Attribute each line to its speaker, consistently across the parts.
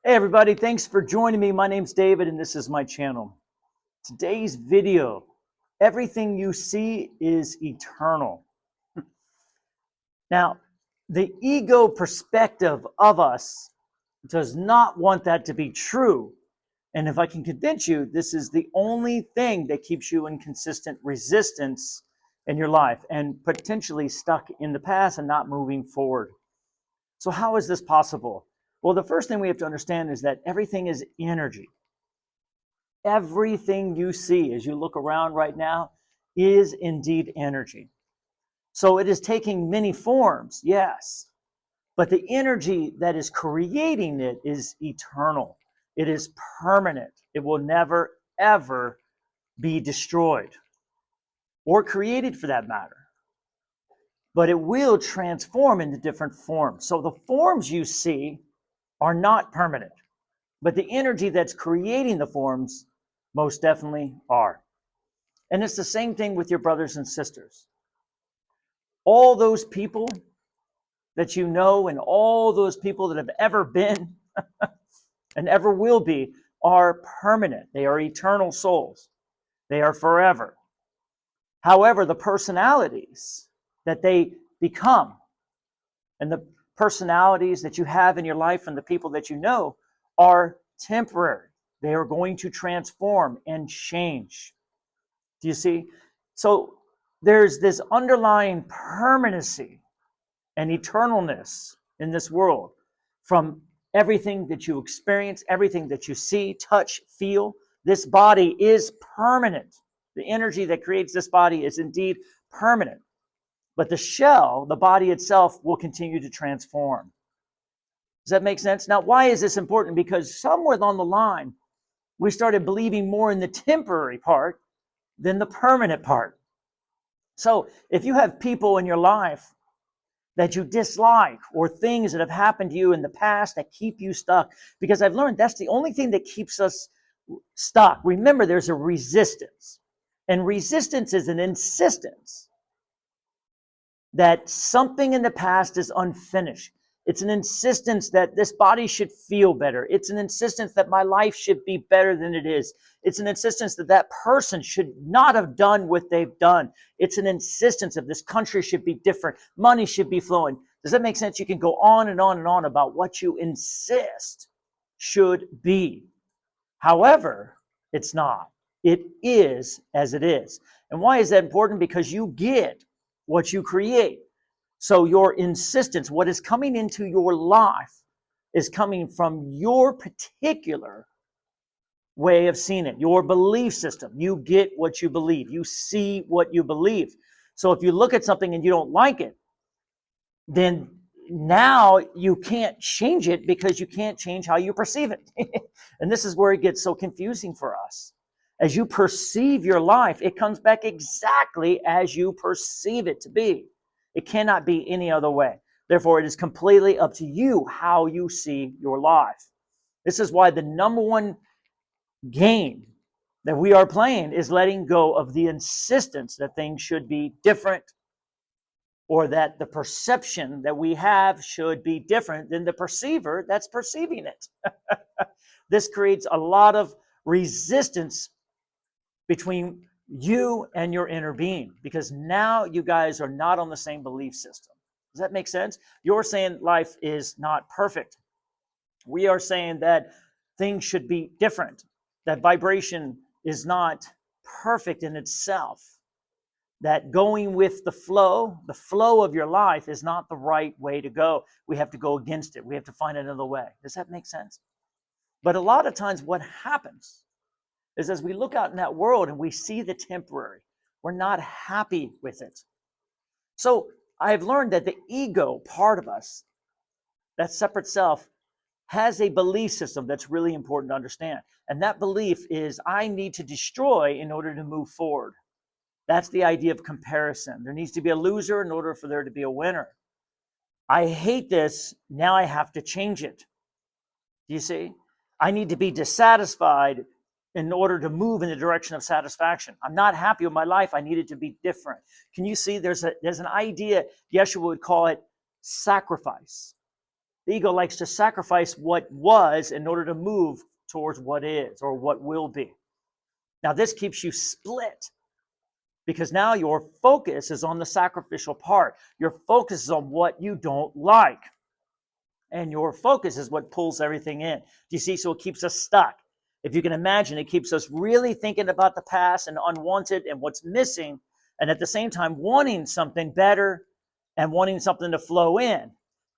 Speaker 1: Hey everybody, thanks for joining me. My name's David and this is my channel. Today's video, everything you see is eternal. Now, the ego perspective of us does not want that to be true. And if I can convince you, this is the only thing that keeps you in consistent resistance in your life and potentially stuck in the past and not moving forward. So how is this possible? Well, the first thing we have to understand is that everything is energy. Everything you see as you look around right now is indeed energy. So it is taking many forms, yes, but the energy that is creating it is eternal. It is permanent. It will never, ever be destroyed or created for that matter. But it will transform into different forms. So the forms you see are not permanent, but the energy that's creating the forms most definitely are. And it's the same thing with your brothers and sisters. All those people that you know and all those people that have ever been and ever will be are permanent. They are eternal souls. They are forever. However, the personalities that they become and the personalities that you have in your life and the people that you know are temporary. They are going to transform and change. Do you see? So there's this underlying permanency and eternalness in this world from everything that you experience, everything that you see, touch, feel. This body is permanent. The energy that creates this body is indeed permanent. But the shell, the body itself, will continue to transform. Does that make sense? Now, why is this important? Because somewhere along the line, we started believing more in the temporary part than the permanent part. So if you have people in your life that you dislike or things that have happened to you in the past that keep you stuck, because I've learned that's the only thing that keeps us stuck. Remember, there's a resistance, and resistance is an insistence that something in the past is unfinished. It's an insistence that this body should feel better. It's an insistence that my life should be better than it is. It's an insistence that that person should not have done what they've done. It's an insistence of this country should be different. Money should be flowing. Does that make sense? You can go on and on and on about what you insist should be. However, it's not. It is as it is. And why is that important? Because you get what you create. So your insistence, what is coming into your life, is coming from your particular way of seeing it, your belief system. You get what you believe. You see what you believe. So if you look at something and you don't like it, then now you can't change it because you can't change how you perceive it. And this is where it gets so confusing for us. As you perceive your life, it comes back exactly as you perceive it to be. It cannot be any other way. Therefore, it is completely up to you how you see your life. This is why the number one game that we are playing is letting go of the insistence that things should be different, or that the perception that we have should be different than the perceiver that's perceiving it. This creates a lot of resistance between you and your inner being, because now you guys are not on the same belief system. Does that make sense? You're saying life is not perfect. We are saying that things should be different, that vibration is not perfect in itself, that going with the flow of your life is not the right way to go. We have to go against it. We have to find another way. Does that make sense? But a lot of times what happens is as we look out in that world and we see the temporary, we're not happy with it. So I've learned that the ego part of us, that separate self, has a belief system that's really important to understand. And that belief is I need to destroy in order to move forward. That's the idea of comparison. There needs to be a loser in order for there to be a winner. I hate this, now I have to change it. Do you see? I need to be dissatisfied in order to move in the direction of satisfaction. I'm not happy with my life, I need it to be different. Can you see there's an idea, Yeshua would call it sacrifice. The ego likes to sacrifice what was in order to move towards what is or what will be. Now, this keeps you split because now your focus is on the sacrificial part. Your focus is on what you don't like. And your focus is what pulls everything in. Do you see? So it keeps us stuck. If you can imagine, it keeps us really thinking about the past and unwanted and what's missing, and at the same time wanting something better and wanting something to flow in.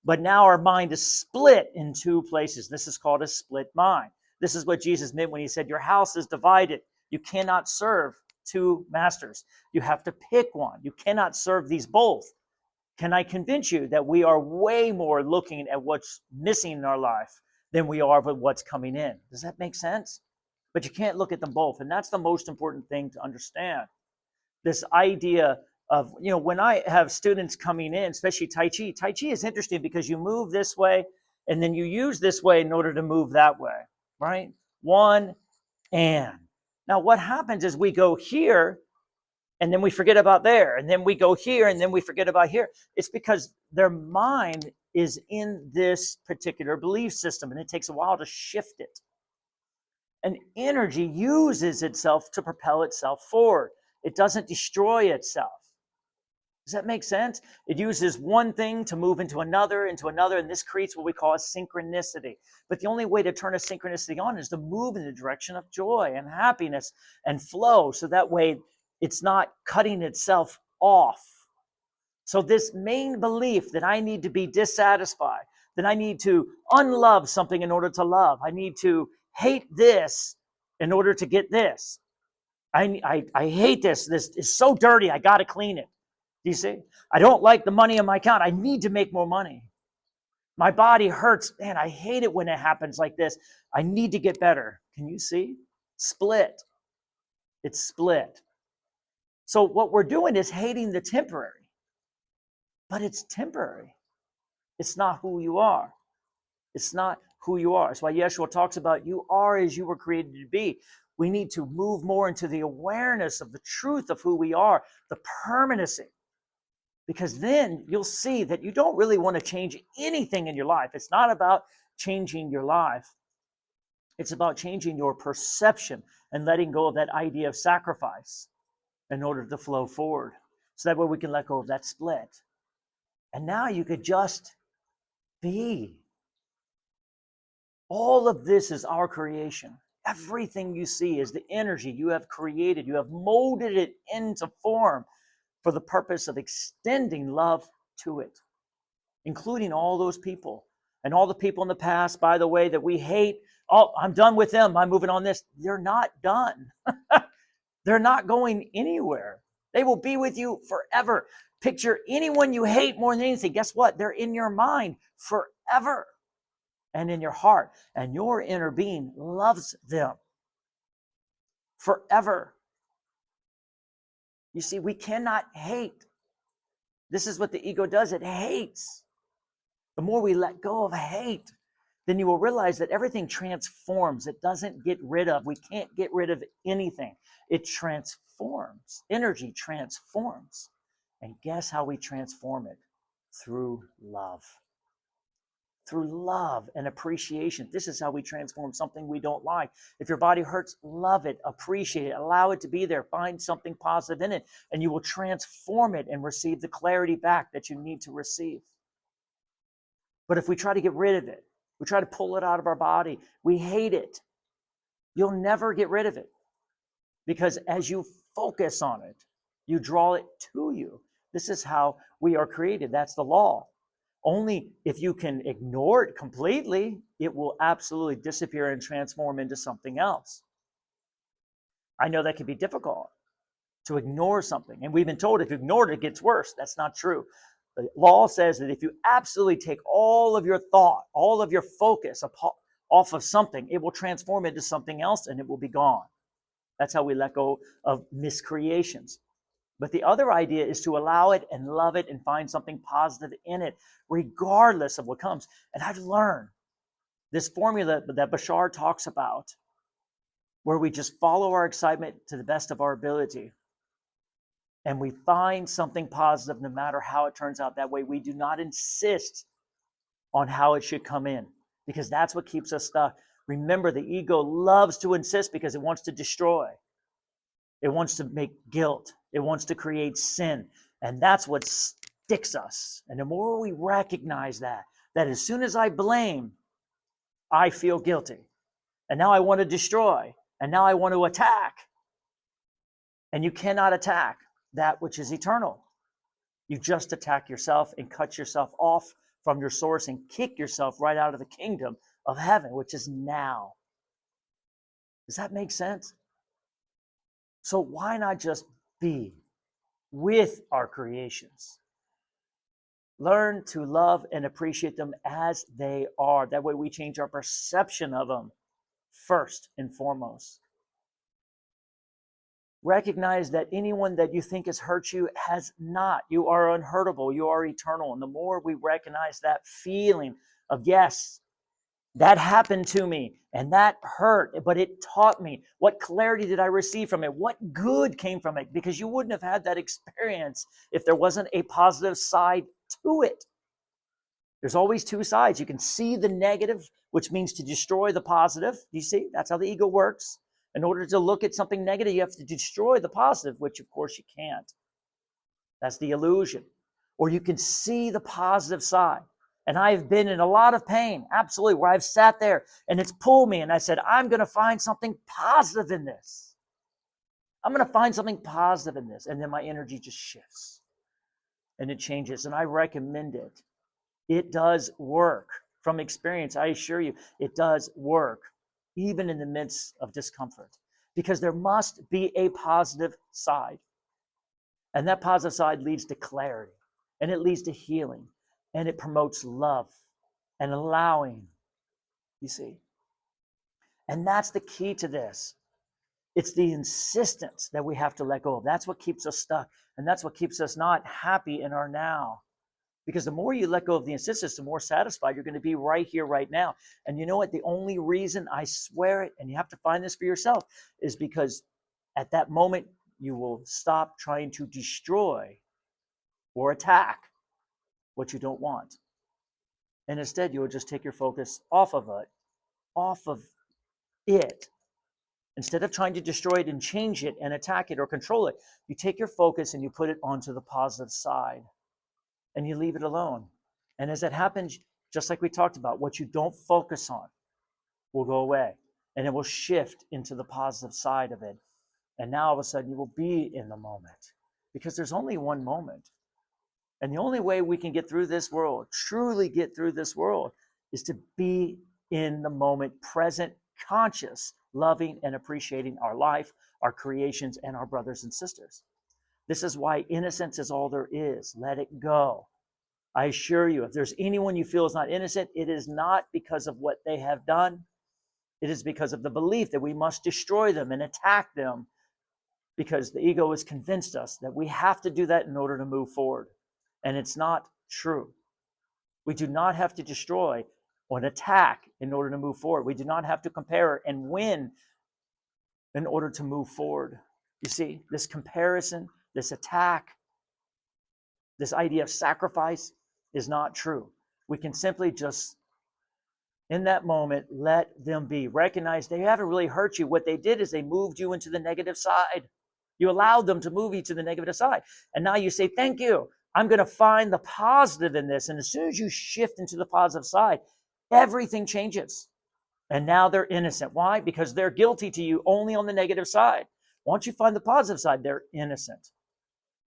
Speaker 1: But now our mind is split in two places. This is called a split mind. This is what Jesus meant when he said, your house is divided. You cannot serve two masters. You have to pick one. You cannot serve these both. Can I convince you that we are way more looking at what's missing in our life than we are with what's coming in? Does that make sense? But you can't look at them both. And that's the most important thing to understand. This idea of, when I have students coming in, especially Tai Chi is interesting because you move this way and then you use this way in order to move that way, right? One and. Now what happens is we go here and then we forget about there, and then we go here, and then we forget about here. It's because their mind is in this particular belief system, and it takes a while to shift it. And energy uses itself to propel itself forward. It doesn't destroy itself. Does that make sense? It uses one thing to move into another, and this creates what we call a synchronicity. But the only way to turn a synchronicity on is to move in the direction of joy and happiness and flow, so that way it's not cutting itself off. So this main belief that I need to be dissatisfied, that I need to unlove something in order to love, I need to hate this in order to get this. I hate this. This is so dirty. I got to clean it. Do you see? I don't like the money in my account. I need to make more money. My body hurts. Man, I hate it when it happens like this. I need to get better. Can you see? Split. It's split. So what we're doing is hating the temporary, but it's temporary. It's not who you are. It's not who you are. That's why Yeshua talks about you are as you were created to be. We need to move more into the awareness of the truth of who we are, the permanency. Because then you'll see that you don't really want to change anything in your life. It's not about changing your life. It's about changing your perception and letting go of that idea of sacrifice in order to flow forward. So that way we can let go of that split. And now you could just be. All of this is our creation. Everything you see is the energy you have created. You have molded it into form for the purpose of extending love to it, including all those people and all the people in the past, by the way, that we hate. Oh, I'm done with them. I'm moving on this. They're not done. They're not going anywhere. They will be with you forever. Picture anyone you hate more than anything. Guess what? They're in your mind forever and in your heart. And your inner being loves them forever. You see, we cannot hate. This is what the ego does. It hates. The more we let go of hate, then you will realize that everything transforms. It doesn't get rid of. We can't get rid of anything. It transforms. Energy transforms. And guess how we transform it? Through love. Through love and appreciation. This is how we transform something we don't like. If your body hurts, love it, appreciate it, allow it to be there, find something positive in it, and you will transform it and receive the clarity back that you need to receive. But if we try to get rid of it, we try to pull it out of our body, we hate it, you'll never get rid of it. Because as you focus on it, you draw it to you. This is how we are created. That's the law. Only if you can ignore it completely, it will absolutely disappear and transform into something else. I know that can be difficult to ignore something. And we've been told if you ignore it, it gets worse. That's not true. The law says that if you absolutely take all of your thought, all of your focus off of something, it will transform into something else and it will be gone. That's how we let go of miscreations. But the other idea is to allow it and love it and find something positive in it, regardless of what comes. And I've learned this formula that Bashar talks about, where we just follow our excitement to the best of our ability. And we find something positive no matter how it turns out. That way we do not insist on how it should come in, because that's what keeps us stuck. Remember, the ego loves to insist because it wants to destroy. It wants to make guilt. It wants to create sin. And that's what sticks us. And the more we recognize that as soon as I blame, I feel guilty. And now I want to destroy. And now I want to attack. And you cannot attack that which is eternal. You just attack yourself and cut yourself off from your source and kick yourself right out of the kingdom of heaven, which is now. Does that make sense? So why not just be with our creations? Learn to love and appreciate them as they are. That way we change our perception of them first and foremost. Recognize that anyone that you think has hurt you has not. You are unhurtable. You are eternal. And the more we recognize that feeling of, yes, that happened to me and that hurt, but it taught me. What clarity did I receive from it? What good came from it? Because you wouldn't have had that experience if there wasn't a positive side to it. There's always two sides. You can see the negative, which means to destroy the positive. You see, that's how the ego works. In order to look at something negative, you have to destroy the positive, which of course you can't. That's the illusion. Or you can see the positive side. And I've been in a lot of pain, absolutely, where I've sat there and it's pulled me and I said, I'm going to find something positive in this. I'm going to find something positive in this. And then my energy just shifts and it changes. And I recommend it. It does work. From experience, I assure you, it does work, even in the midst of discomfort, because there must be a positive side. And that positive side leads to clarity, and it leads to healing, and it promotes love and allowing, you see. And that's the key to this. It's the insistence that we have to let go of. That's what keeps us stuck, and that's what keeps us not happy in our now. Because the more you let go of the insistence, the more satisfied you're going to be right here, right now. And you know what? The only reason, I swear it, and you have to find this for yourself, is because at that moment, you will stop trying to destroy or attack what you don't want. And instead, you will just take your focus off of it. Instead of trying to destroy it and change it and attack it or control it, you take your focus and you put it onto the positive side. And you leave it alone. And as it happens, just like we talked about, what you don't focus on will go away. And it will shift into the positive side of it. And now all of a sudden you will be in the moment. Because there's only one moment. And the only way we can get through this world, truly get through this world, is to be in the moment, present, conscious, loving and appreciating our life, our creations, and our brothers and sisters. This is why innocence is all there is. Let it go. I assure you, if there's anyone you feel is not innocent, it is not because of what they have done. It is because of the belief that we must destroy them and attack them, because the ego has convinced us that we have to do that in order to move forward. And it's not true. We do not have to destroy or attack in order to move forward. We do not have to compare and win in order to move forward. You see, this comparison, this attack, this idea of sacrifice is not true. We can simply just, in that moment, let them be. Recognize they haven't really hurt you. What they did is they moved you into the negative side. You allowed them to move you to the negative side. And now you say, thank you. I'm going to find the positive in this. And as soon as you shift into the positive side, everything changes. And now they're innocent. Why? Because they're guilty to you only on the negative side. Once you find the positive side, they're innocent.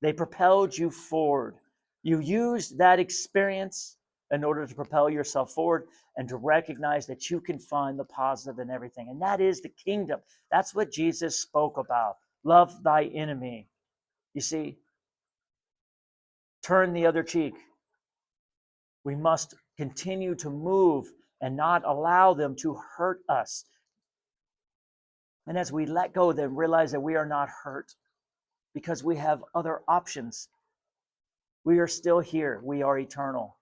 Speaker 1: They propelled you forward. You used that experience in order to propel yourself forward and to recognize that you can find the positive in everything. And that is the kingdom. That's what Jesus spoke about. Love thy enemy. You see, turn the other cheek. We must continue to move and not allow them to hurt us. And as we let go, then realize that we are not hurt because we have other options. We are still here. We are eternal.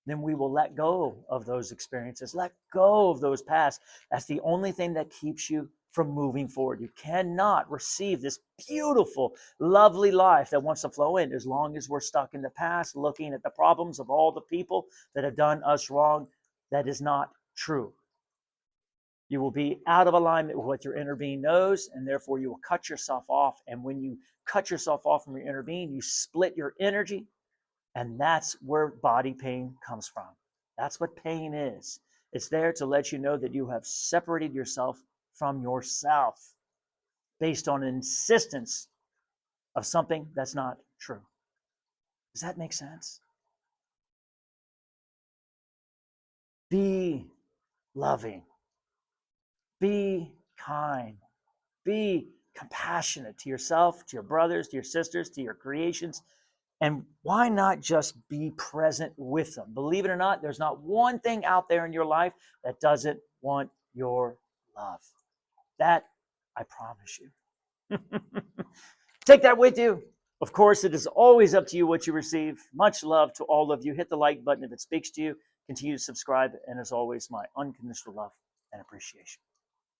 Speaker 1: Then we will let go of those experiences. Let go of those past. That's the only thing that keeps you from moving forward. You cannot receive this beautiful, lovely life that wants to flow in as long as we're stuck in the past, looking at the problems of all the people that have done us wrong. That is not true. You will be out of alignment with what your inner being knows, and therefore you will cut yourself off. And when you cut yourself off from your inner being, you split your energy, and that's where body pain comes from. That's what pain is. It's there to let you know that you have separated yourself from yourself based on an insistence of something that's not true. Does that make sense? Be loving. Be kind. Be compassionate to yourself, to your brothers, to your sisters, to your creations. And why not just be present with them? Believe it or not, there's not one thing out there in your life that doesn't want your love. That I promise you. Take that with you. Of course, it is always up to you what you receive. Much love to all of you. Hit the like button if it speaks to you. Continue to subscribe. And as always, my unconditional love and appreciation.